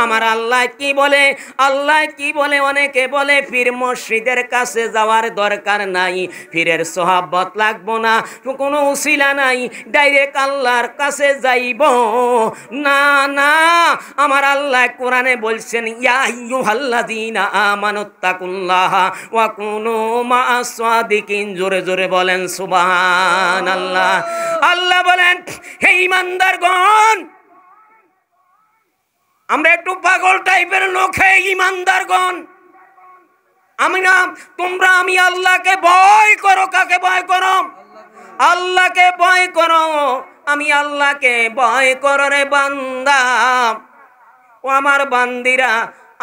আমার আল্লাহ কি বলে, আল্লাহ কি বলে? অনেকে বলে পীর মুর্শিদের কাছে যাওয়ার দরকার নাই, পীরের সোহাবত লাগবো না, কোনো উসিলা নাই, ডাইরেক্ট আল্লাহর কাছে যাইব। না না, আমার আল্লাহ কোরআনে বলছেন ইয়া আইয়ুহাল্লাযীনা আমানুত্তাকুল্লাহা ওয়া কুনু মা'আস সাদিকিন। জোরে জোরে বলেন সুবহানাল্লাহ। আল্লাহ বলেন হে ঈমানদারগণ, আমরা একটু পাগল টাইপের লোক, হে ঈমানদারগণ, আমি না তোমরা আমি আল্লাহকে ভয় করো। কাকে ভয় করো? আল্লাহকে ভয় করো। আমি আল্লাহকে ভয় করো রে বান্দা, ও আমার বান্দিরা,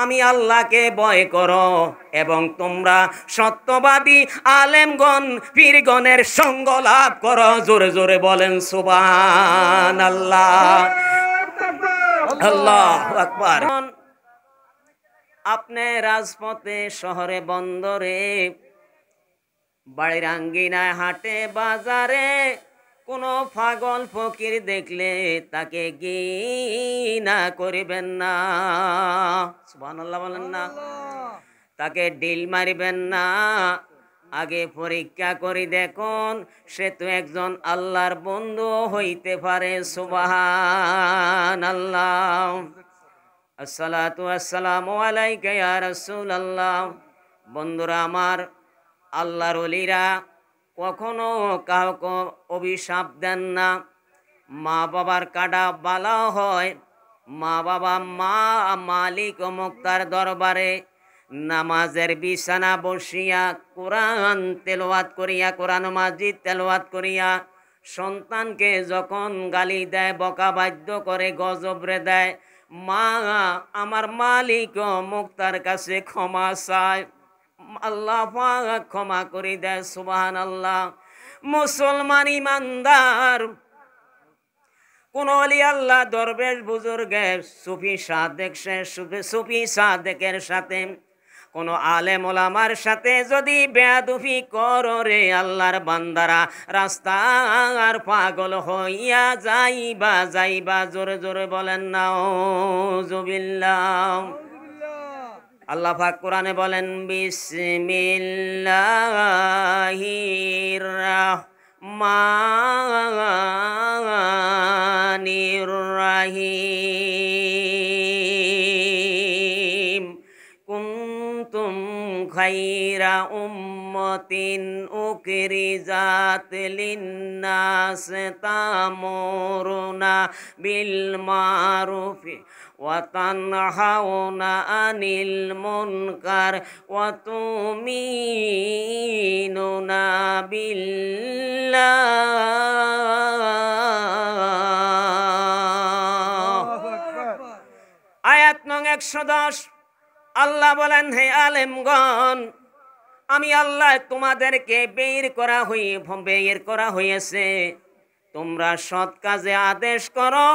আমি আল্লাহকে ভয় করো এবং তোমরা সত্যবাদী আলেমগণ পীরগণের সঙ্গ লাভ করো। জোরে জোরে বলেন সুবহানাল্লাহ, আল্লাহু আকবার। আপনি রাজপথে, শহরে, বন্দরে, বাড়ির আঙ্গিনায়, হাটে, বাজারে কোনো পাগল ফকির দেখলে তাকে ঘৃণা করিবেন না। সুবহানাল্লাহ বলেন না। তাকে ডিল মারিবেন না। আগে পরীক্ষা করে দেখুন, সে তো একজন আল্লাহর বন্ধু হইতে পারে। সুবহানাল্লাহ। আসসালাতু আসসালামু আলাইকা ইয়া রাসূলুল্লাহ। বন্ধুরা আমার, আল্লাহর ওলিরা কখনো কাউকে অভিশাপ দেন না। মা বাবার কাটা বালা হয়। মা বাবা মালিক ও মুক্তার দরবারে নামাজের বিছানা বসিয়া কোরআন তেলাওয়াত করিয়া, কোরআন মাজিদ তেলাওয়াত করিয়া সন্তানকে যখন গালি দেয়, বকা বাধ্য করে, গজবরে দেয়, মা আমার মালিক ও মুক্তার কাছে ক্ষমা চায়, আল্লাহ পাক ক্ষমা করে দেয়। সুবহানাল্লাহ। মুসলমান ইমানদার কোন ওলি আল্লাহ, দরবেশ, বুজুর্গের, সুফি সাদেকের সাথে, কোন আলেম ওলামার সাথে যদি বেয়াদবি করো রে আল্লাহর বান্দারা, রাস্তার পাগল হইয়া যাইবা যাইবা। জোরে জোরে বলেন নাউযুবিল্লাহ। আল্লাহ পাক কোরআনে বলেন বিসমিল্লাহির রাহমানির রাহিম। কুনতুম খায়রা উম্মাতিন উখরিজাত লিন্নাস তা'মুরুনা বিল মা'রুফি ওয়া তানহাউনা আনিল মুনকার ওয়া তুমিনুনা বিল্লাহ। আয়াত নং 110। আল্লাহ বলেন হে আলেমগণ, আমি আল্লাহ তোমাদেরকে বের করা হয়েছে। তোমরা সৎ কাজে আদেশ করো,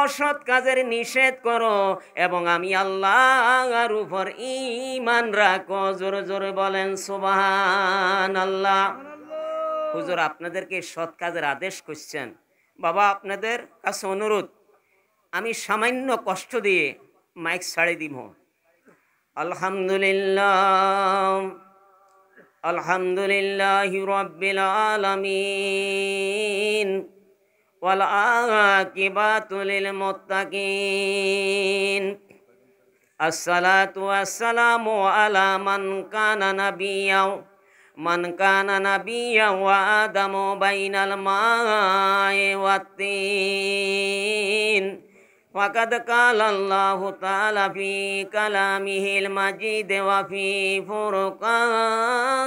অসৎ কাজের নিষেধ করো, এবং আমি আল্লাহর উপর ঈমান রাখো। জোরে জোরে বলেন সুবহানাল্লাহ। হুজুর, আপনাদেরকে সৎ কাজের আদেশ করছেন। বাবা, আপনাদের কাছে অনুরোধ, আমি সামান্য কষ্ট দিয়ে মাইক ছাড়ে দিব। আলহামদুলিল্লাহ, আলহামদুলিল্লাহি রাব্বিল আলামিন ওয়াল আকিবাতু লিল মুত্তাকিন। আসসালাতু ওয়াসসালামু আলা মান কানা নাবিয়্যাও ওয়া আদামু বাইনাল মা'i ওয়াত তিন। وقد قال الله تعالى في كلامه المجيد وفي فرقانه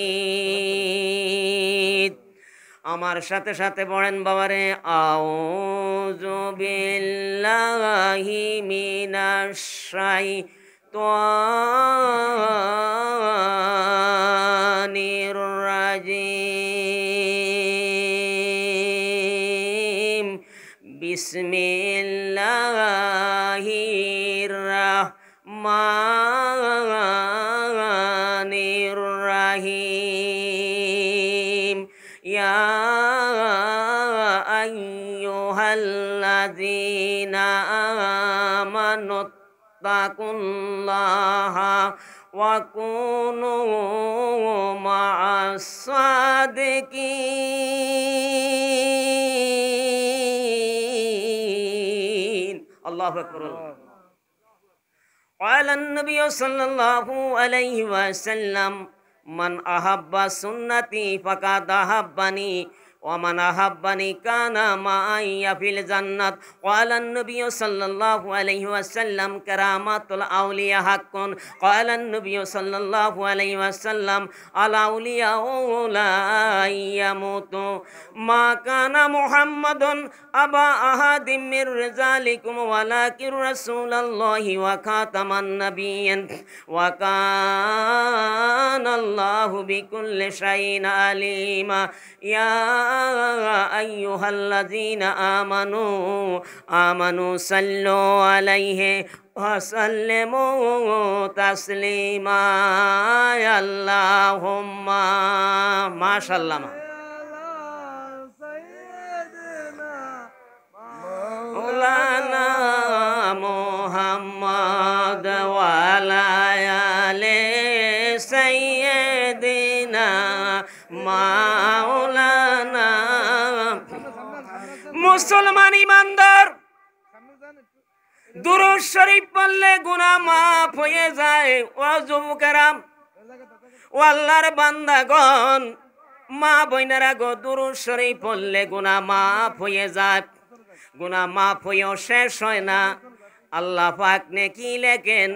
الحميد। আমার সাথে সাথে পড়েন বাবারে, আউযু বিল্লাহি মিনাশ শাইতানির রাজিম। বিসমিল্লাহির রাহমানির রাহিম। ইয়া আইয়ুহাল্লাযীনা আমানুত্তাকুল্লাহা ওয়া কুনু মা'আস সাদিকিন। আল্লাহু আকবার। قال النبي صلى الله عليه وسلم من أحب سنتي فقد أحبني ومن أحبني كان معي في الجنة. قال النبي صلى الله عليه وسلم كرامات الأولياء حق. قال النبي صلى الله عليه وسلم الأولياء لا يموت ما كان محمد أبا أحد من رجالكم ولكن رسول الله وخاتم النبيين وكان الله بكل شيء عليما. يا أيها الذين آمنوا صلوا عليه وسلموا تسليما. اللهم ما شاء الله مولانا محمد وعلى آل سيدنا মাওলানা। মুসলমান ইমানদার, দুরূদ শরীফ পড়লে গুনাহ মাফ হয়ে যায়। ও যুবকেরা, ও আল্লাহর বান্দাগণ, মা বোনেরা গো, দুরূদ শরীফ পড়লে গুনাহ মাফ হয়ে যায়। গুনাহ মাফ হয়েও শেষ হয় না। আল্লাহ পাক নেকি লেখেন,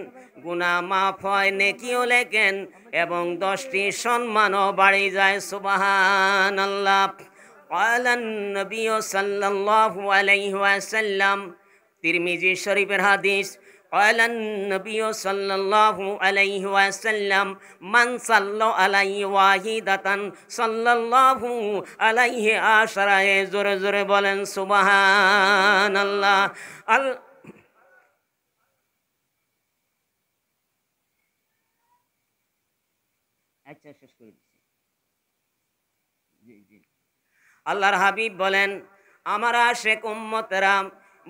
গুনাহ মাফ হয়, নেকিও লেখেন এবং 10টি সম্মানও বাড়ি যায়। সুবহানাল্লাহ। ক্বালান নবী সাল্লাল্লাহু আলাইহি ওয়াসাল্লাম, তিরমিজি শরীফের হাদিস। ক্বালান নবী সাল্লাল্লাহু আলাইহি ওয়াসাল্লাম মান সাল্লা আলাইহি ওয়াহিদাতান সাল্লাল্লাহু আলাইহি আশরা। জোরে জোরে বলেন সুবহানাল্লাহ। আচ্ছা, শেষ করে দিচ্ছি। আল্লাহর হাবিব বলেন, আমার আশেক উম্মতেরা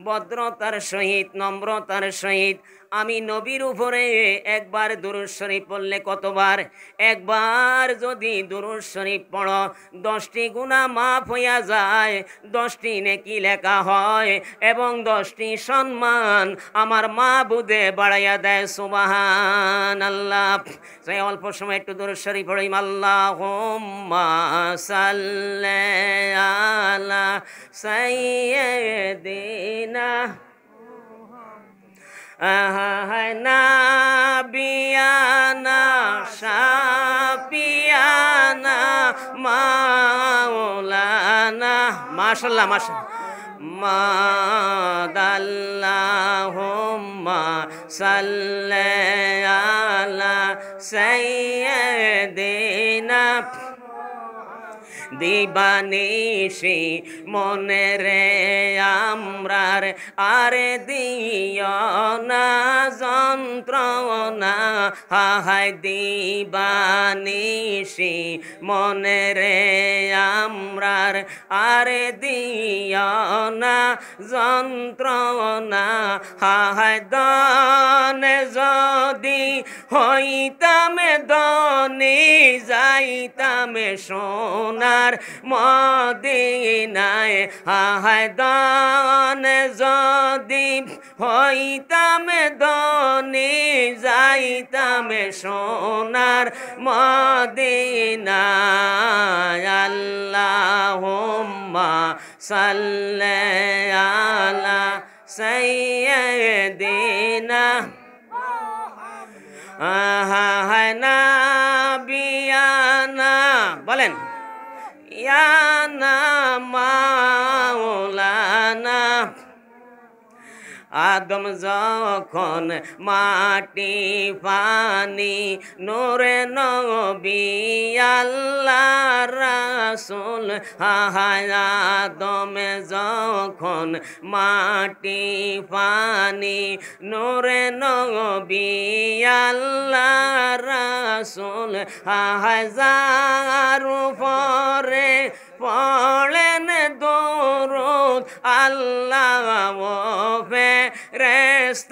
ভদ্রতার সহিত, নম্রতার সহিত আমি নবীর উপরে একবার দুরূদ শরীফ পড়লে কতবার? একবার যদি দুরূদ শরীফ পড়ো 10টি গুনাহ মাফ হইয়া যায়, 10টি নেকি লেখা হয় এবং 10টি সম্মান আমার মাবুদে বাড়াইয়া দেয়। সুবহানাল্লাহ। সেই অল্প সময় একটু দুরূদ শরীফ পড়ি। আল্লাহুম্মা সাল্লি আলা সাইয়্যিদিনা নাবিয়ানা শাফিয়ানা মাওলানা। মাশাআল্লাহ, মাশাআল্লাহ। মাদাল্লাহুম্মা সাল্লি আলা সাইয়্যিদিনা। দিবানিশি মনে রে আমরার আরে দিও না যন্ত্রণা। হায় দিবানিশি মনে রে আমরার আরে দিও না যন্ত্রণা। হায় দানে যদি হইতাম দনি যাইতাম সোনার মদিনায়। হায় দানে যদি হইতাম দনি যাইতাম সোনার মদিনায়। আল্লাহুম্মা সাল্লি আলা সাইয়্যিদিনা নাবিয়ানা। বলেন ইয়ানা মাওলানা। আদম যখন মাটি পানি নূরে নবী আল্লাহ রাসূল। আদম যখন মাটি পানি নূরে নবী আল্লাহ রাসূল। যার উপরে পড়েন দরুদ আল্লাহ ও ফেরেশতাগণ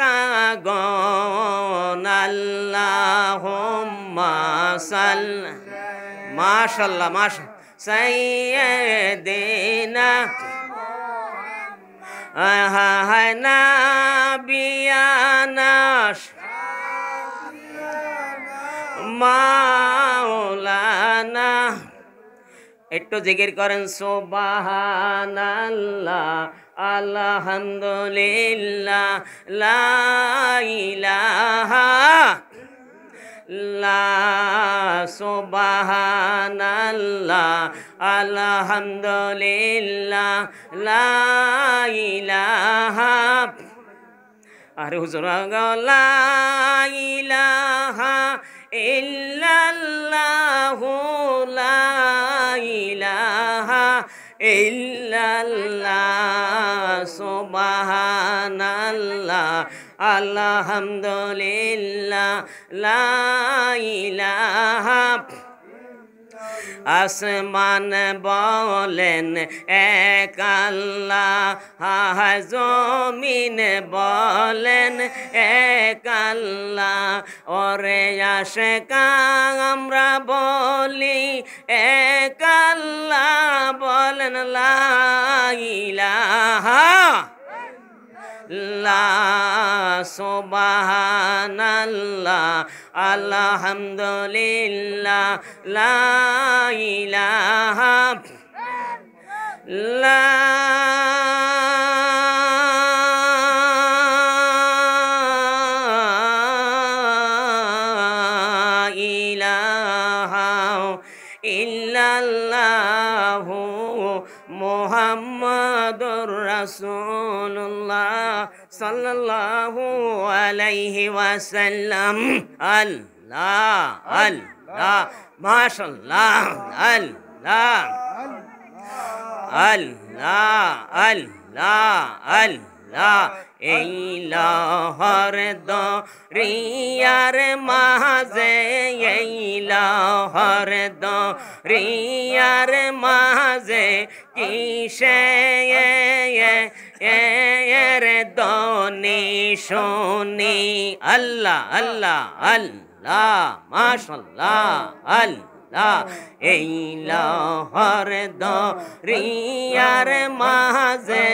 আল্লাহুম্মা সাল্লি মাশাআল্লাহ মাশাআল্লাহ সাইয়্যিদিনা নাবিয়ানা মাওলানা একটু জিকির করেন সুবহানাল্লাহ আলহামদুলিল্লাহ লা ইলাহা লা সুবহানাল্লাহ আলহামদুলিল্লাহ লা ইলাহা আরে হুজুর লা ইলাহা ইল্লাল্লাহু লা ইলাহা ইল্লাল্লাহ সুবহানাল্লাহ আলহামদুলিল্লাহ লা ইলাহা আসমান বলেন এক আল্লাহ জমিন বলেন এক আল্লাহ ওরে আশিক আমরা বলি এক আল্লাহ বলেন লা ইলাহা লা সুবহানাল্লাহ আলহামদুলিল্লাহ লা ইলাহা লা ইলাহা ইল্লাল্লাহু মুহাম্মাদুর রাসূলুল্লাহ সাল্লাল্লাহু আলাইহি ওয়াসাল্লাম আল্লাহ আল্লাহ মাশাআল্লাহ আল্লাহ আল্লাহ আল্লাহ আল্লাহ এই লহর দরিয়ার মাঝে এই লহর দরিয়ার মাঝে কিসে এর দনি শুনি আল্লাহ আল্লাহ আল্লাহ মাশাআল্লাহ আল্লাহ এই লহর দরিয়ার মাঝে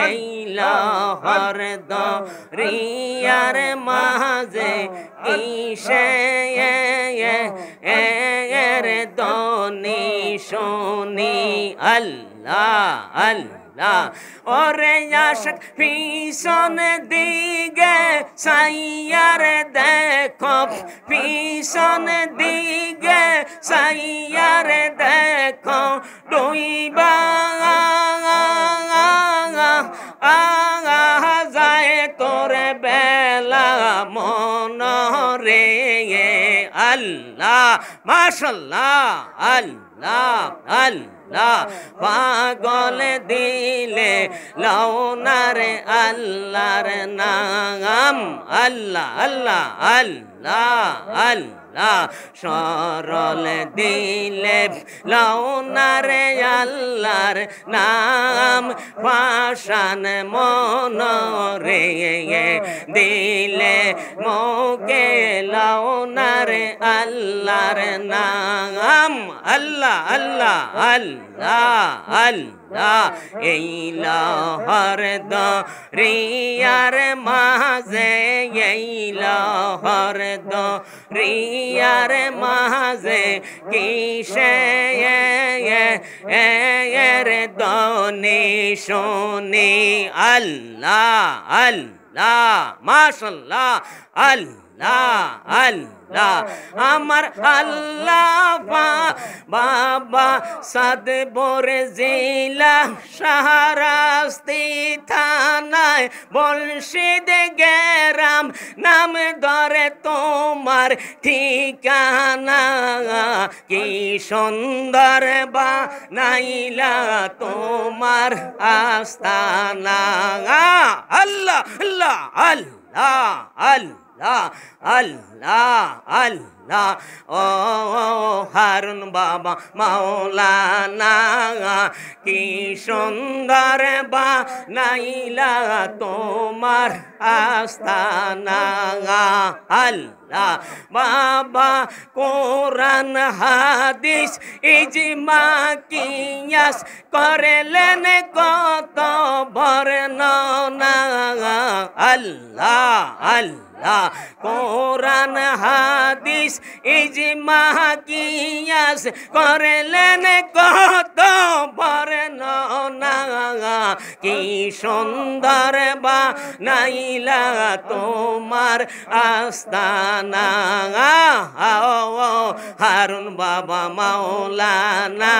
এই লহর দরিয়ার মাঝে কিসে এর দনি শুনি আল্লাহ আল্লাহ ওরে আশিক পিছন দিকে সাইয়ার দেখো পিছন দিকে সাইয়ার দেখো ডুইবা যায় তোর বেলা মন রে আল্লাহ মাশাআল্লাহ আল্লাহ আল্লাহ পাগল দিলে লওনারে আল্লাহর নাম আল্লাহ আল্লাহ আল্লাহ আল্লাহ সরল দিলে লওনারে আল্লাহর নাম পাশান মন রে দিলে মোকে লওনারে আল্লাহর নাম আল্লাহ আল্লাহ আল্লাহ আল্লাহ এই লহর দরিয়ার মাঝে এই লহর দরিয়ার মাঝে কিসে এর দনি শুনি আল্লাহ আল্লাহ মাশাআল্লাহ আল্লাহ আল্লাহ আমার আল্লাহ বাবা সাদপুর জেলা শাহরাস্তি থানায় বলশিদ গ্রাম নাম ধরে তোমার ঠিকানা কি সুন্দর বানাইলা তোমার আস্তানা আল্লাহ আল্লাহ আল্লাহ আল্লাহ আল্লাহ আল্লাহ আল্লাহ ও হারুন বাবা মাওলানা কি সুন্দর বানাইলা তোমার আস্তানা আল্লাহ বাবা কোরআন হাদিস ইজমা কিয়াস করলেন কত বর্ণনা আল্লাহ আল্লাহ কোরআন হাদিস ইজমা কিয়াস করলেন কত বর্ণনা কি সুন্দর বানাইলা তোমার আস্তানা হারুন বাবা মাওলানা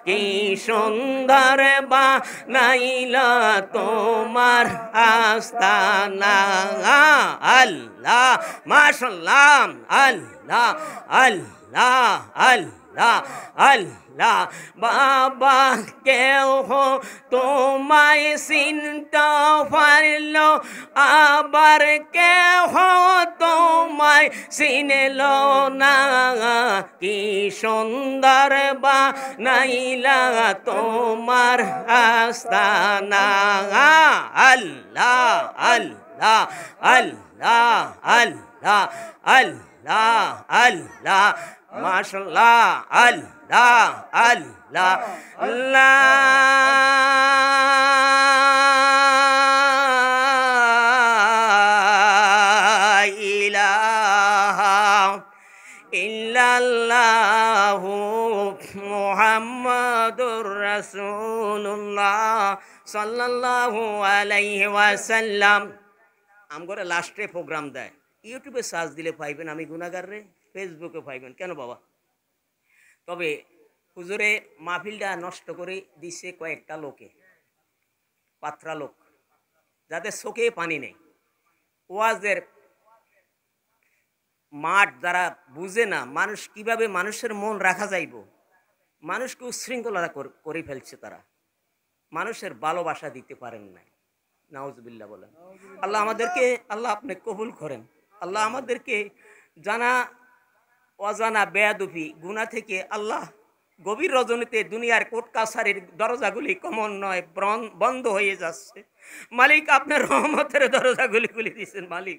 কি সুন্দর বানাইলা তোমার আস্তানা আল্লাহ মাশাআল্লাহ আল্লাহ আল্লাহ আল্লাহ আল্লাহ বাবা কেউ তোমায় চিনতে পারল আবার কেহ তোমায় চিনল না কি সুন্দর বানাইলা তোমার আস্তানা আল্লাহ আল্লাহ আল্লাহ আল্লাহ আল্লাহ আল্লাহ মাশাআল্লাহ আল্লাহ আল্লাহ লা ইলাহা ইল্লাল্লাহু মুহাম্মাদুর রাসূলুল্লাহ সাল্লাল্লাহু আলাইহি ওয়াসাল্লাম। আমগরে লাস্টে প্রোগ্রাম দেয়, ইউটিউবে সার্চ দিলে পাইবেন আমি গুনাহগার রে, ফেসবুকে পাইবেন কেন বাবা। তবে হুজুরে মাহফিলটা নষ্ট করে দিছে কয়েকটা লোকে, পাত্রা লোক যাদের চোখে পানি নেই, ওয়াজের মাঠ যারা বুঝে না মানুষ কিভাবে মানুষের মন রাখা যাইব, মানুষকে উচ্ছৃঙ্খলা করে ফেলছে, তারা মানুষের ভালোবাসা দিতে পারেন নাই। নাউজুবিল্লাহ বলেন। আল্লাহ আমাদেরকে, আল্লাহ আপনি কবুল করেন। আল্লাহ আমাদেরকে জানা অজানা বেয়াদুফি গুনাহ থেকে আল্লাহ গভীর রজনীতে দুনিয়ার কোর্ট কাছারির দরজাগুলি কমন নয় বন্ধ হয়ে যাচ্ছে। মালিক আপনার রহমতের দরজাগুলি খুলে দিয়েছেন। মালিক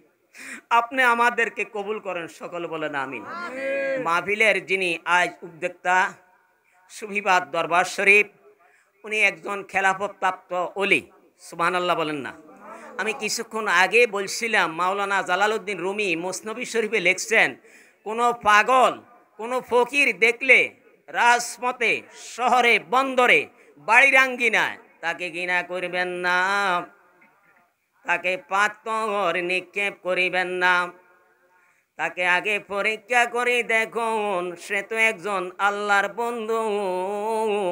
আপনি আমাদেরকে কবুল করেন, সকল বলেন আমিন। মাহফিলের যিনি আজ উদ্যোক্তা সুফিবাদ দরবার শরীফ, উনি একজন খেলাফত প্রাপ্ত ওলি, সুবহানাল্লাহ বলেন না। আমি কিছুক্ষণ আগে বলছিলাম মাওলানা জালালউদ্দিন রুমি মসনবী শরীফে লিখছেন, কোনো পাগল কোনো ফকির দেখলে রাজপথে শহরে বন্দরে বাড়ির আঙ্গিনায় তাকে ঘৃণা করবেন না, তাকে পাথর নিক্ষেপ করিবেন না, তাকে আগে পরীক্ষা করে দেখুন সে তো একজন আল্লাহর বন্ধু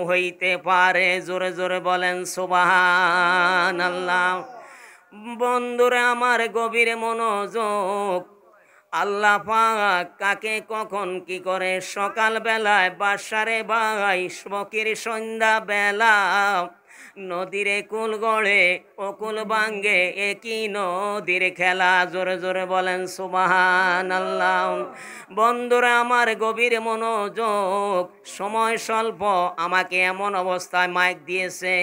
হইতে পারে। জোরে জোরে বলেন সুবহানাল্লাহ। বন্ধুরা আমার গভীর মনোযোগ, আল্লাহ পাক কাকে কখন কি করে, সকাল বেলায় বাসারে ভাই ফকির, সন্ধ্যা বেলা নদীরে কুল গড়ে অকুল ভাঙ্গে একই নদীর খেলা। জোরে জোরে বলেন সুবহানাল্লাহ। বন্ধুরা আমার গভীর মনোযোগ, সময় স্বল্প, আমাকে এমন অবস্থায় মাইক দিয়েছে,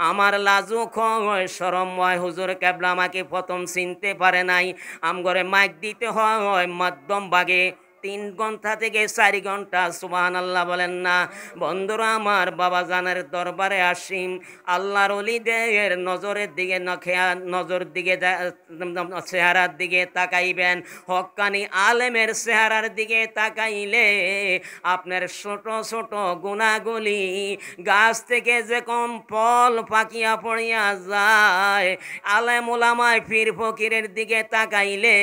আমার লাজুক হয় শরম হয়। হুজুর কেবলা আমাকে প্রথম চিনতে পারে নাই, আমগরে মাইক দিতে হয় মধ্যম ভাগে 3 ঘন্টা থেকে 4 ঘন্টা। সুবহানাল্লাহ বলেন না। বন্ধুরা আমার বাবা জানের দরবারে আসিম, আল্লাহর ওলিদের নজরের দিকে নজর দিকে চেহারার দিকে তাকাইবেন, হক্কানি আলেমের চেহারার দিকে তাকাইলে আপনার ছোট ছোট গুণাগুলি গাছ থেকে যে কম ফল পাকিয়া পড়িয়া যায়, আলেম ওলামায় পীর ফকিরের দিকে তাকাইলে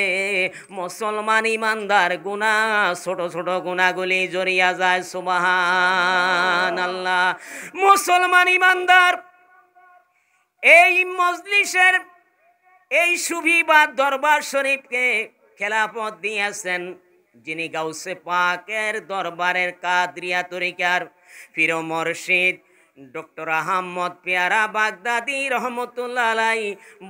মুসলমান ইমানদার গুনাহ ছোট ছোট গুণাগুলি জড়িয়া যায়। সুবহানাল্লাহ। মুসলমান ইমানদার এই মজলিসের এই সুফিবাদ দরবার শরীফকে খেলাফত দিয়েছেন যিনি গাউসে পাকের দরবারের কাদরিয়া তরিকার পীর মুর্শিদ ডক্টর আহমদ পেয়ারা বাগদাদি রহমতুল্লাহ আলাই,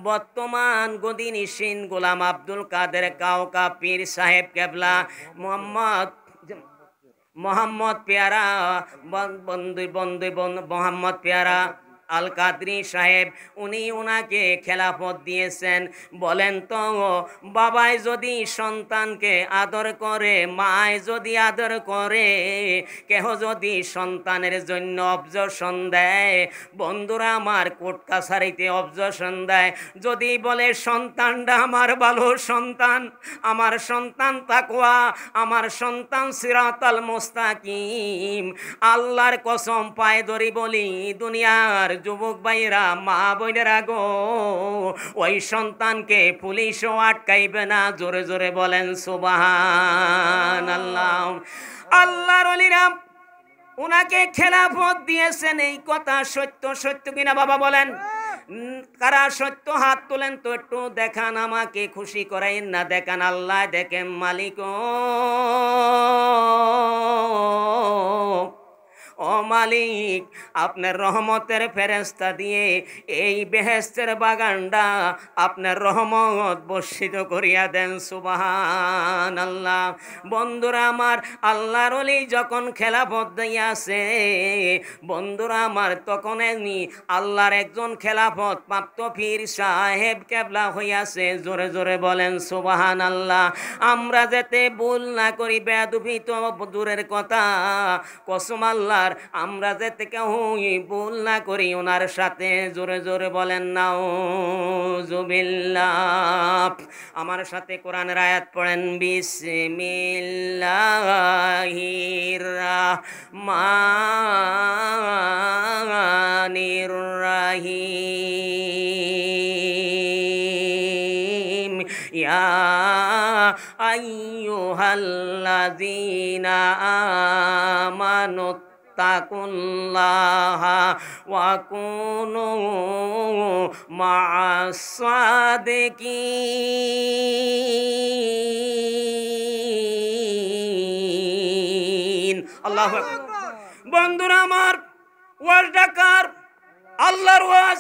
বর্তমান গদিনিসীন গোলাম আব্দুল কাদের কাউকা পীর সাহেব কেবলা, মোহাম্মদ পেয়ারা বন্ধু বন্ধু মোহাম্মদ পেয়ারা আল কাদরি সাহেব, উনি ওনাকে খেলাফত দিয়েছেন। বলেন তো, বাবাই যদি সন্তানকে আদর করে, মায় যদি আদর করে, কেহ যদি সন্তানের জন্য অবজেকশন দেয়, বন্ধুরা আমার কোর্ট কাছারিতে অবজেকশন দেয়, যদি বলে সন্তানটা আমার ভালো সন্তান, আমার সন্তান তাকওয়া, আমার সন্তান সিরাতাল মুস্তাকিম, আল্লাহর কসম পায়ে ধরি বলি, দুনিয়ার যুবক ভাইরা, মা বোনেরা গো, ওই সন্তানকে পুলিশও আটকাইবে না। জোরে জোরে বলেন সুবহানাল্লাহ। আল্লাহর ওলিরা উনাকে খেলাফত দিয়েছেন, এই কথা সত্য সত্য কিনা বাবা বলেন? কারা সত্য হাত তোলেন তো একটু দেখান, আমাকে খুশি করাইন না, দেখান। আল্লাহ দেখেন মালিক, ও মালিক, আপনার রহমতের ফেরেশতা দিয়ে এই বেহেশতের বাগানটা আপনার রহমত বর্ষিত করিয়া দেন। সুবহানাল্লাহ। বন্ধুরা আমার, আল্লাহর ওলি যখন খেলাফত দিয়াছে, বন্ধুরা আমার, তখন আল্লাহর একজন খেলাফত প্রাপ্ত পীর সাহেব কেবলা হইয়াছে। জোরে জোরে বলেন সুবহানাল্লাহ। আমরা যাতে ভুল না করি, বেয়াদবি তো দূরের কথা, কসম আল্লাহ, আমরা যাতে কেউ ভুল না করি ওনার সাথে। জোরে জোরে বলেন নাউজুবিল্লাহ। আমার সাথে কোরআনের আয়াত পড়েন, বিসমিল্লাহির রাহমানির রাহিম। ইয়া আইয়ুহাল্লাযীনা আমানু তাকুল্লাহা ওয়া কুনু মা'আস সাদিকিন। আল্লাহু আকবার। বন্ধুরা আমার, ওয়াজ ডাকার আল্লাহর ওয়াজ,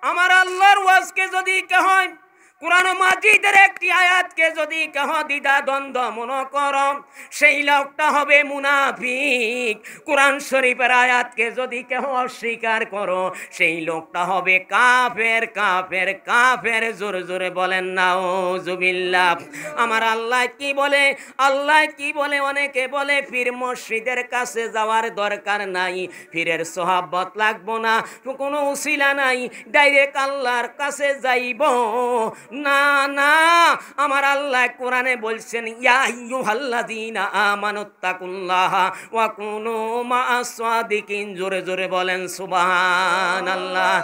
আমার আল্লাহর ওয়াজকে যদি কেহ কুরআন মাজিদের একটি আয়াতকে যদি কেহ দ্বিধা দ্বন্দ্ব মনে করো, সেই লোকটা হবে মুনাফিক। কুরআন শরীফের আয়াতকে যদি কেহ অস্বীকার করো, সেই লোকটা হবে কাফের, কাফের, কাফের। জোরে জোরে বলেন নাউজুবিল্লাহ। আমার আল্লাহ কি বলে? আল্লাহ কি বলে? অনেকে বলে পীর মসজিদের কাছে যাওয়ার দরকার নাই, পীরের সোহাবত লাগবো না, কোনো উসিলা নাই, ডাইরেক্ট আল্লাহর কাছে যাইব। না না, আমার আল্লাহ কোরআনে বলছেন, ইয়া আইয়ুহাল্লাযীনা আমানুত্তাকুল্লাহা ওয়া কুনু মা'আস সাদিকিন। জোরে জোরে বলেন সুবহানাল্লাহ।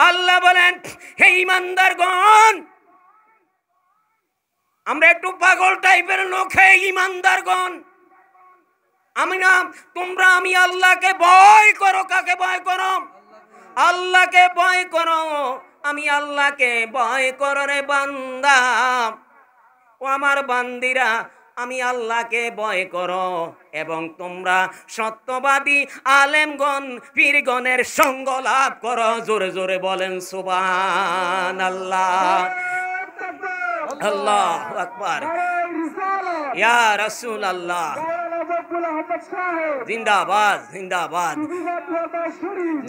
আল্লাহ বলেন, হে ঈমানদারগণ, আমরা একটু পাগল টাইপের লোক, হে ঈমানদারগণ, আমি না তোমরা, আমি আল্লাহকে ভয় করো। কাকে ভয় করো? আল্লাহকে ভয় করো। আমি আল্লাহকে ভয় করো রে বান্দা, ও আমার বান্দিরা, আমি আল্লাহকে ভয় করো, এবং তোমরা সত্যবাদী আলেমগণ পীরগণের সঙ্গ লাভ করো। জোরে জোরে বলেন সুবহানাল্লাহ। আল্লাহু আকবার। ইয়া রাসূলুল্লাহ, জিন্দাবাদ জিন্দাবাদ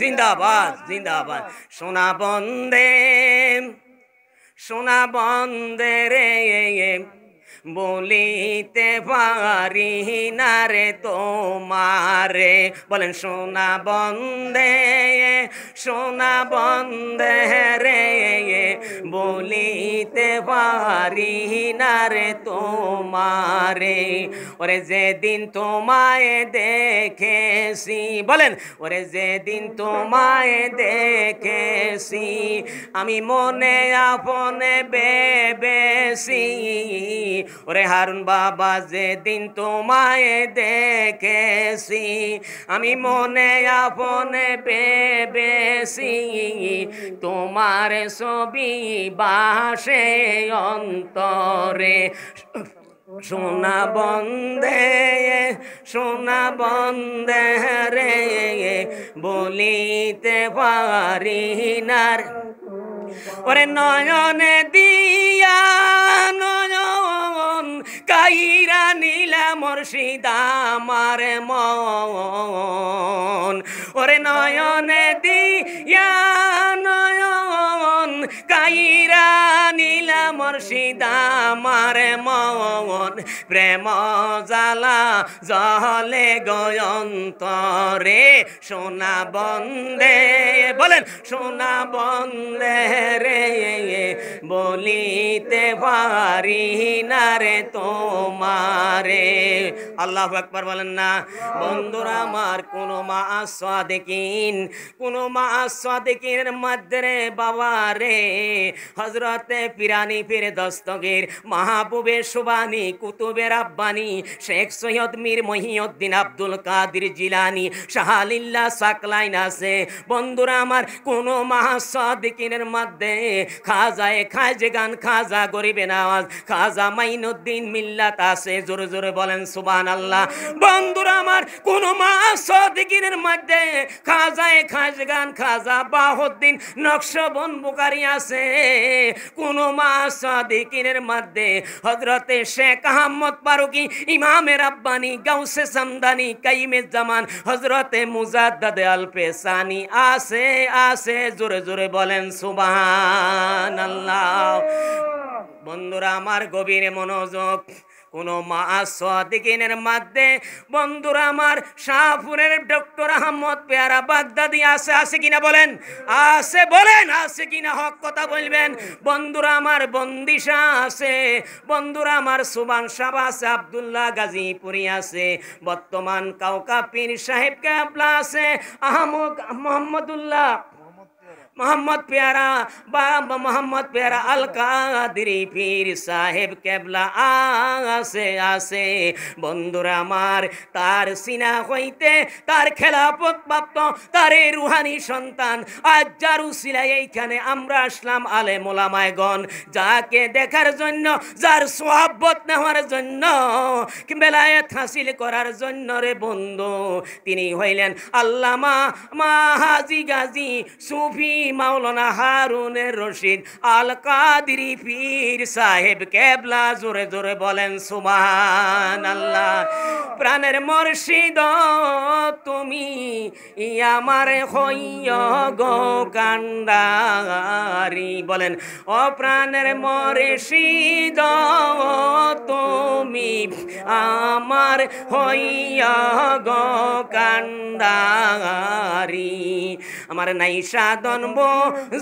জিন্দাবাদ জিন্দাবাদ। সোনা বন্দে, সোনা বন্দে রে, বলিতে পারি না রে তোমারে। বলেন সোনা বন্দে, সোনা বন্দে রে, বলিতে পারি না রে তোমারে। ওরে যেদিন তোমায় দেখেছি, বলেন, ওরে যেদিন তোমায় দেখেছি, আমি মনে আপনে ভেবেছি। ওরে হারুন বাবা, যেদিন তোমায় দেখেছি, আমি মনে আপনে ভেবেছি। তোমার ছবি ভাসে অন্তরে, সোনা বন্দে সোনা বন্দে রে বলিতে পারি না ওরে নয়নে দিয়া নয়ন কাইরা নীলা মুর্শিদ আমার মন ওরে নয়নে দিয়া নয়ন কাইরা নীলা মুর্শিদ আমার মন প্রেম জ্বালা জলে গয়ন্তরে সোনা বন্দে বলেন সোনা বন্দে রে বলিতে পারি না রে তোমারে আল্লাহু আকবার বলেন না বন্ধুরা আমার কোন মা সাদিকিন কোন মা সাদিকিনের মধ্যে রে বাবা রে হযরতে পিরানি পীর দস্তগীর মাহবুবে সুবানি কুতুবে রাব্বানি শেখ সৈয়দ মীর মহিউদ্দিন আব্দুল কাদের জিলানী শাহলিল্লাহ সাকলাইন আছে বন্ধুরা আমার কোন মা সাদিকিনের মধ্যে খাজায়ে খাজগান খাজা গরিবে নওয়াজ খাজা মাইনুদ্দিন মিল্লাত আছে জোরে জোরে বলেন সুবহানাল্লাহ বন্ধুরা আমার কোন মা সাদিকিনের মধ্যে খাজায়ে খাজগান খাজা বাহুদ্দিন নকশবন্দ বুখারী আছে কোন মা সাদিকিনের মধ্যে হযরতে শেখ আহমদ ফারুকী ইমামে রাব্বানি গাউসে সামদানি কাইমে জামান হযরতে মুজাদ্দাদ আল পেসানি আছে আছে জোরে জোরে বলেন সুবহানাল্লাহ বন্ধুরা আমার গভীর মনোযোগ কোন মা সাদিকিনের মধ্যে বন্ধুরা আমার শাহপুরের ডক্টর আহমদ পেয়ারা বাগদাদি আছে আছে কিনা বলেন আছে বলেন আছে কিনা হক কথা বলবেন বন্ধুরা আমার বন্দিশা আছে বন্ধুরা আমার সুবান সাহেব আছে আব্দুল্লাহ গাজীপুরি আছে বর্তমান কাউকা পীর সাহেব কেবলা আছে আহমদ মোহাম্মদুল্লাহ मोहम्मद प्यारा बाबा मोहम्मद प्यारा अल कादरी पीर साहेब केबला आसे आसे बंधुरा आमार तार सीना हईते तार खेलाफत प्राप्त तारे रूहानी सन्तान आज जार उसिलाय एइखाने आमरा आसलाम आलेम ओलामायगण जाके देखार जन्य जार सोहाबत नेওয়ার जन्य बेलायत हासिल करार जन्य रे बंधु तिनि हইলেন আল্লামা হাজী গাজী সুফি मौलाना हारून रशीद आल कादरी पीर साहेब केबला जोरे जोरे बोलें सुभान अल्लाह प्राणेर मुर्शिद तुमी आमारे हইয় गो कांडारी बोलें ओ प्राणेर मुर्शिद तुमी आमार हইয় गो कांडारी आमार नाइशा दनबो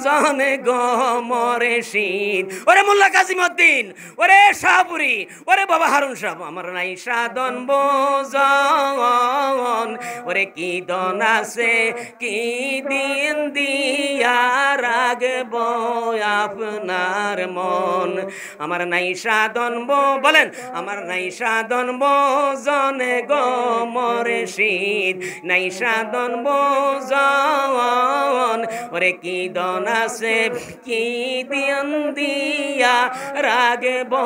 জানে গো মরে শীত ওরে মোল্লা কাসিমউদ্দিন ওরে শাহপুরি ওরে বাবা হারুন সাহেব আমার নাই সাধন বোজন ওরে কি দন আছে কি দিন দিয়া রাখবো আপনার মন আমার নাই সাধন বলেন আমার নাই সাধন বোজনে গো মরে শীত নাই সাধন বোজন ওরে কি দন আছে কি দিন দিয়া রাখবো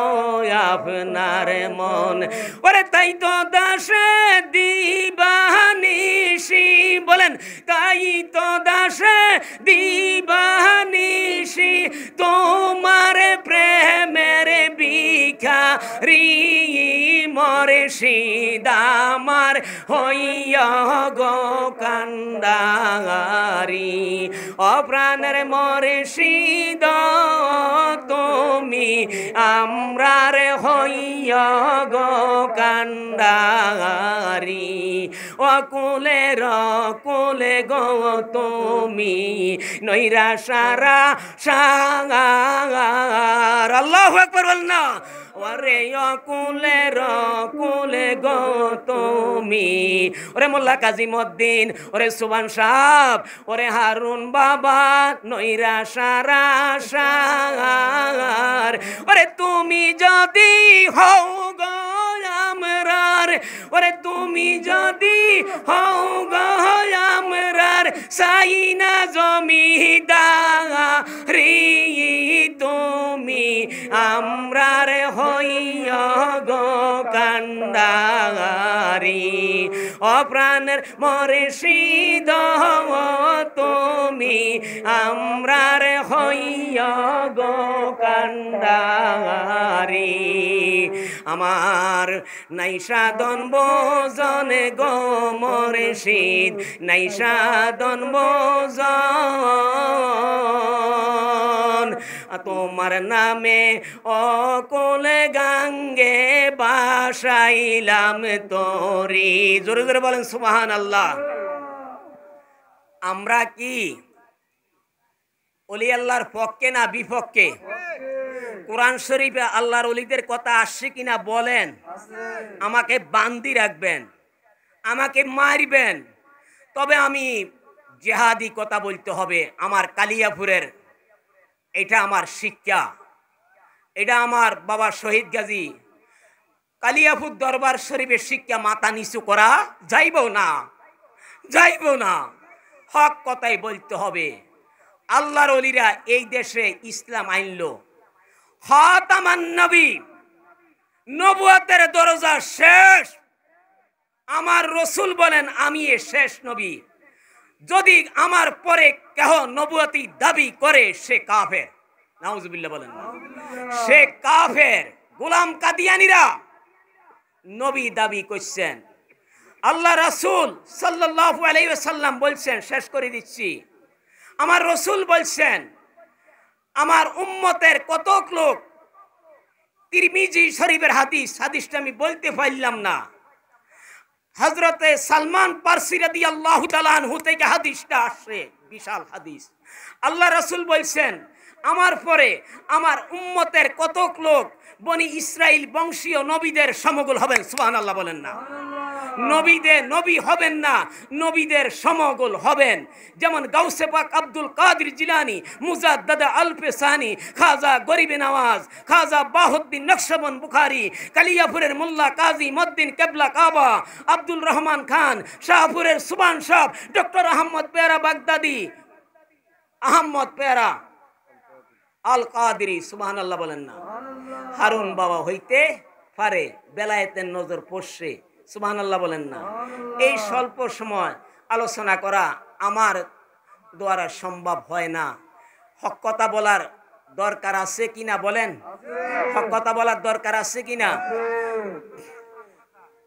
আপনার মন ওরে তাই তো দাসে দিবানিশি বলেন তাই তো দাসে দিবানিশি তোমার প্রেমের ভিখারি মুর্শিদ আমার হইয়া গো কান্ডারি অপ্রাণের মুর্শিদ তুমি আমরার হইয়া গো কান্ডারি অকুলের কুলে গো তুমি নৈরা সারা সাগার আল্লাহু আকবার বল না ওরে অকুলের কুলে গো তুমি ওরে মোল্লা কাজিমউদ্দিন ওরে সুবান সাহেব ওরে হারুন বাবা নৈরা সারা সাগার ওরে তুমি যদি হও গো আমরার ওরে তুমি যদি হও গো আমরার সাইনা জমিদারি তুমি তুমি আমরার হইয়া গো কান্ডারি অপ্রাণের মুর্শিদ তুমি আমরার হইয়া গো কান্ডারি আমার নাই সাধন বোজন গো মুর্শিদ নাই সাধন বোজন তোমার নামে অকলে গাঙ্গে বাসাইলাম তোরি জোরে জোরে বলেন সুবহানাল্লাহ। আমরা কি ওলি আল্লাহর পক্ষে না বিপক্ষে? কোরআন শরীফে আল্লাহর ওলিদের কথা আসছে কিনা বলেন? আমাকে বান্দি রাখবেন, আমাকে মারবেন, তবে আমি জেহাদি কথা বলতে হবে। আমার কালিয়াপুরের এটা আমার শিক্ষা, এটা আমার বাবা শহীদ গাজী কালিয়াপুর দরবার শরীফের শিক্ষা। মাথা নিচু করা যাইব না, যাইব না, হক কথাই বলতে হবে। আল্লাহর ওলিরা এই দেশে ইসলাম আনলো, খাতামান নবী, নবুয়তের দরজা শেষ। আমার রসুল বলেন আমি এ শেষ নবী। যদি আমার পরে কেহ নবুয়তি দাবি করে সে কাফের। নাউজুবিল্লাহ বলেন, সে কাফের। গোলাম কাদিয়ানীরা নবী দাবি করছেন। আল্লাহ রাসূল সাল্লাল্লাহু আলাইহি ওয়াসাল্লাম বলছেন, শেষ করে দিচ্ছি, আমার রসুল বলছেন আমার উম্মতের কতক লোক, তিরমিজি শরীফের হাদিস, হাদিসটা আমি বলতে পারলাম না, হযরতে সালমান ফারসি রাদিয়াল্লাহু তাআলা আনহু থেকে হাদিসটা আসে, বিশাল হাদিস। আল্লাহ রাসূল বলছেন আমার পরে আমার উম্মতের কতক লোক বনি ইসরাইল বংশীয় নবীদের সমগল হবেন। সুবহানাল্লাহ বলেন না। নবীদের নবী হবেন না, নবীদের সমগল হবেন। যেমন গাউসে পাক আব্দুল কাদের জিলানী, মুজাদ্দাদ আল-পেসানি, খাজা গরিবে নওয়াজ, খাজা বাহুদ্দিন নকশবন্দ বুখারী, কালিয়াপুরের মোল্লা কাজী মদ্দিন কেবলা কাবা, আব্দুল রহমান খান, শাহপুরের সুবান সাহ, ডক্টর আহমদ পেয়ারা বাগদাদি, আহমদ পেয়ারা আল কাদেরী। সুবহানাল্লাহ বলেন না। হারুন বাবা হইতে পারে, বেলায়েতের নজর পড়ছে। সুবহানাল্লাহ বলেন না। এই স্বল্প সময় আলোচনা করা আমার দ্বারা সম্ভব হয় না। হক কথা বলার দরকার আছে কিনা বলেন? হক কথা বলার দরকার আছে কিনা?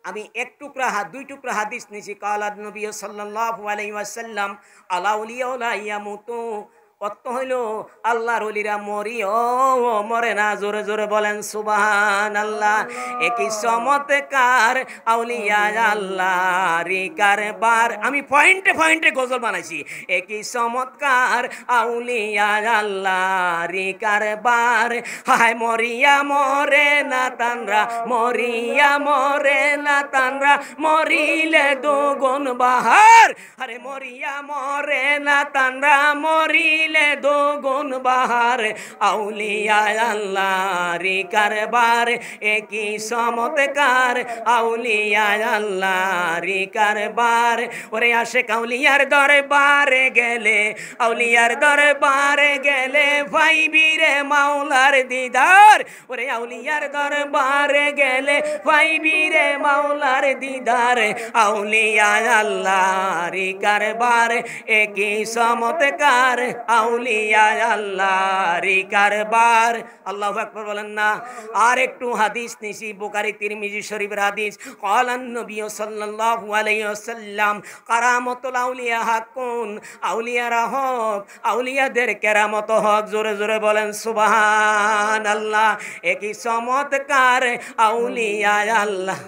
আমি এক টুকরা দুই টুকরা হাদিস নিয়েছি। কালাদ নবী সাল্লাল্লাহু আলাইহি ওয়াসাল্লাম আলা উলিয়া লা ইয়ামুতু, অর্থ হইল আল্লাহর ওলিরা মরিও মরে না। জোরে জোরে বলেন সুবহানাল্লাহ। একই চমৎকার আউলিয়া আল্লাহরি কারবার। আমি পয়েন্টে পয়েন্টে গজল বানাইছি। একই চমৎকার আউলিয়া আল্লাহরি কারবার। হায় মরিয়া মরে না তানরা, মরিয়া মরে না তানরা, মরিলে দুগুণ বাহার। আরে মরিয়া মরে না তানরা, মরিলে দুগুণ বাহার। আউলিয়া আল্লাহরি কারবার, একই চমৎকার আউলিয়া আল্লাহরি কারবার। ওরে আশিক আউলিয়ার দরবারে গেলে, আউলিয়ার দরবারে গেলে পাইবি রে মাওলার দিদার। ওরে আউলিয়ার দরবারে গেলে পাইবি রে মাওলার দিদার। আউলিয়া আল্লাহরি কারবার, একই চমৎকার আউলিয়া আল্লাহরি কারবার। আল্লাহু আকবার বলেন না। আর একটু হাদিস নিছি, বুখারী তিরমিজি শরীফের হাদিস। ক্বালান নবী সাল্লাল্লাহু আলাইহি ওয়াসাল্লাম কারামাতুল আউলিয়া হাক্কুন, আউলিয়ারা হক, আউলিয়াদের কেরামত হক। জোরে জোরে বলেন সুবহানাল্লাহ। একই চমৎকার আউলিয়া আল্লাহ।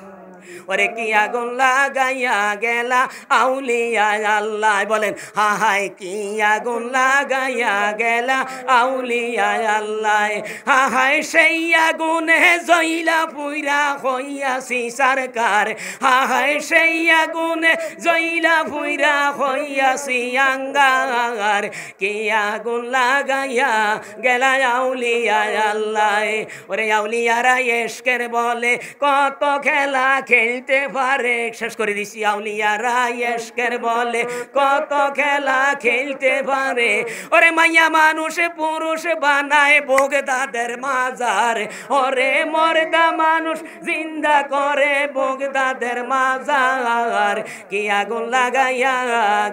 ওরে কি আগুন লাগাইয়া গেলা আউলিয়া আল্লাহ, বলেন হায় কি আগুন লাগাইয়া গেলা আউলিয়া আল্লাহ। হায় সেই আগুনে জইলা পুইরা হইয়াছি সরকার। হায় সেই আগুনে জইলা পুইরা হইয়াছি আঙ্গার। কি আগুন লাগাইয়া গেলা আউলিয়া আল্লাহ। ওরে আউলিয়ারা ইশকের বলে কত খেলা খেলতে পারে। শেষ করে দিছি, আউলিয়ারা এশকের বলে কত খেলা খেলতে পারে। ওরে মাইয়া মানুষ পুরুষ বানায় বগদাদের মাজার, ওরে মর্দা মানুষ জিন্দা করে বগদাদের মাজার। কি আগুন লাগাইয়া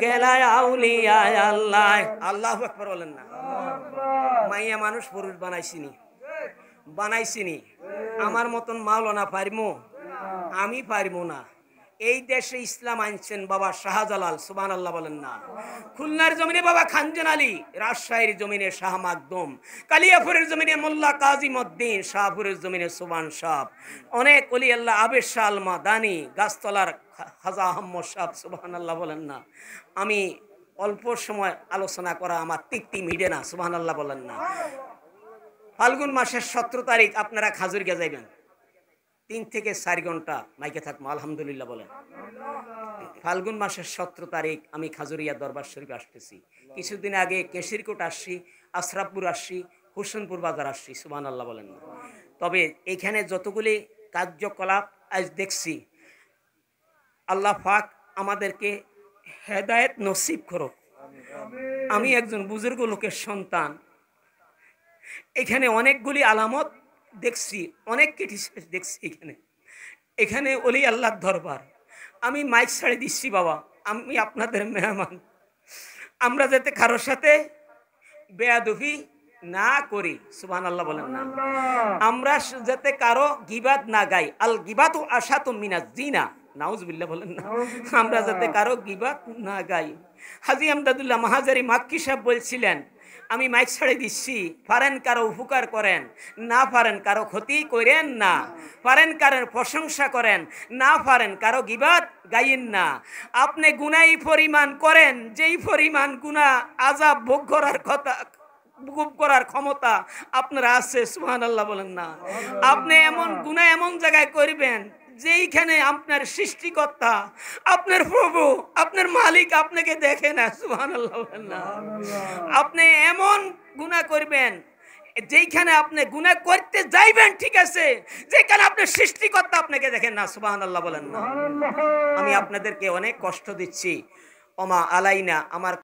গেলা আউলিয়া আল্লাহ। আল্লাহু আকবার বলেন না। মাইয়া মানুষ পুরুষ বানাইছিনি। আমার মতন মাওলানা পারমু? আমি পারবো না। এই দেশে ইসলাম আনছেন বাবা শাহজালাল, সুবহানাল্লাহ বলেন না। খুলনার জমিনে বাবা খানজান আলী, রাজশাহীর জমিনে শাহ মাকদুম, কালিয়াপুরের জমিনে মোল্লা কাজিমউদ্দিন, শাহপুরের জমিনে সুবহান শাহ, অনেক ওলি আল্লাহ, আবেদ শাহ আল মাদানী, গাছতলার খাজা আহমদ শাহ, সুবহানাল্লাহ বলেন না। আমি অল্প সময় আলোচনা করা আমার তৃপ্তি মিটে না, সুবহানাল্লাহ বলেন না। ফাল্গুন মাসের 17 তারিখ আপনারা খাজুরিয়া যাইবেন, 3 থেকে 4 ঘন্টা মাইকে থাকবো, আলহামদুলিল্লাহ বলেন। ফাল্গুন মাসের 17 তারিখ আমি খাজুরিয়া দরবার শরীফ আসতেছি। কিছুদিন আগে কেশিরকোট আসছি, আশরাফপুর আসছি, হোসেনপুর বাজার আসছি, সুবহানাল্লাহ বলেন না। তবে এখানে যতগুলি কার্যকলাপ আজ দেখছি, আল্লাহ পাক আমাদেরকে হেদায়েত নসিব করুক। আমি একজন বুজুর্গ লোকের সন্তান, এখানে অনেকগুলি আলামত দেখছি, অনেক ক্রিটিসাইজ দেখছি। এখানে ওলি আল্লাহর দরবার। আমি মাইক ছাড়ে দিচ্ছি বাবা, আমি আপনাদের মেহমান। আমরা যাতে কারোর সাথে বেয়াদবি না করি, সুবহানাল্লাহ বলেন না। আমরা যাতে কারো গিবাত না গাই, আল গিবাতু আশাতুম মিনাজ জিনা, নাউজুবিল্লাহ বলেন না। আমরা যাতে কারো গিবাত না গাই। হাজী আমদাদুল্লাহ মাহাজারি মাক্কি সাহেব বলছিলেন, আমি মাইক ছাড়ে দিচ্ছি, পারেন কারো উপকার করেন, না পারেন কারো ক্ষতি করেন না, পারেন কারো প্রশংসা করেন, না পারেন কারো গিবাত গাইয়েন না। আপনি গুনাই পরিমাণ করেন, যেই পরিমাণ গুনাহ আযাব ভোগ করার ক্ষমতা আপনার আছে, সুবহানাল্লাহ বলেন না। আপনি এমন গুনাহ এমন জায়গায় করবেন যেইখানে আপনার সৃষ্টিকর্তা, আপনার প্রভু, আপনার মালিক আপনাকে দেখে না, সুবহানাল্লাহ বলেন না। আপনি এমন গুনাহ করবেন যেইখানে আপনি গুনাহ করতে যাইবেন, ঠিক আছে, যেখানে আপনার সৃষ্টিকর্তা আপনাকে দেখেন না, সুবহানাল্লাহ বলেন না। আমি আপনাদেরকে অনেক কষ্ট দিচ্ছি, ওমা আলাইনা, আমার